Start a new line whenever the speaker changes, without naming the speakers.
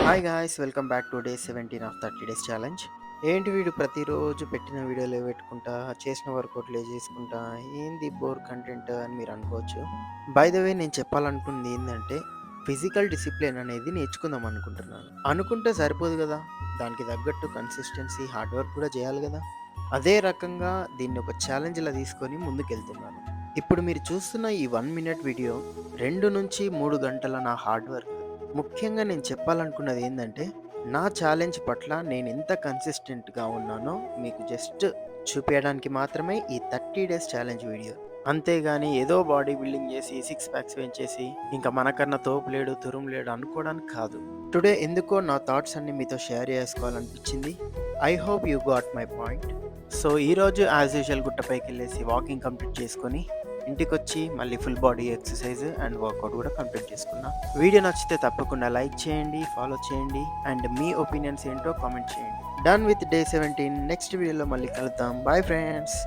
Hi guys, welcome back to day 17 of 30 days challenge. ఏంటి వీడు ప్రతిరోజు పెట్టిన వీడియోలే పెట్టుకుంటా, చేసిన వర్కౌట్లే చేసుకుంటా, ఏంది బోర్ కంటెంట్ అని మీరు అనుకోవచ్చు. బై ద వే, నేను చెప్పాలనుకుంది ఏంటంటే ఫిజికల్ డిసిప్లిన్ అనేది నేర్చుకుందాం అనుకుంటున్నాను. అనుకుంటే సరిపోదు కదా, దానికి తగ్గట్టు కన్సిస్టెన్సీ, హార్డ్ వర్క్ కూడా చేయాలి కదా. అదే రకంగా దీన్ని ఒక ఛాలెంజ్లా తీసుకొని ముందుకెళ్తున్నాను. ఇప్పుడు మీరు చూస్తున్న ఈ 1 మినిట్ వీడియో 2 నుంచి 3 గంటల నా హార్డ్ వర్క్. ముఖ్యంగా నేను చెప్పాలనుకున్నది ఏంటంటే, నా ఛాలెంజ్ పట్ల నేను ఎంత కన్సిస్టెంట్‌గా ఉన్నానో మీకు జస్ట్ చూపియడానికి మాత్రమే ఈ 30 డేస్ ఛాలెంజ్ వీడియో. అంతేగాని ఏదో బాడీ బిల్డింగ్ చేసి, సిక్స్ ప్యాక్స్ పెంచేసి, ఇంకా మనకన్నా తోపు లేడు, తురుము లేడు అనుకోవడానికి కాదు. టుడే ఎందుకో నా థాట్స్ అన్నీ మీతో షేర్ చేసుకోవాలనిపించింది. I hope you got my point. So ఈరోజు యాజ్ యూజువల్ గుట్టపైకెళ్ళేసి వాకింగ్ కంప్లీట్ చేసుకొని ఇంటికొచ్చి మళ్ళీ full body exercise and workout కూడా కంప్లీట్ చేసుకున్నా. వీడియో నచ్చితే తప్పకుండా లైక్ చేయండి, ఫాలో చేయండి అండ్ మీ ఒపీనియన్స్ ఏంటో కామెంట్ చేయండి. Done with day 17. నెక్స్ట్ వీడియోలో మళ్ళీ కలుద్దాం. Bye friends.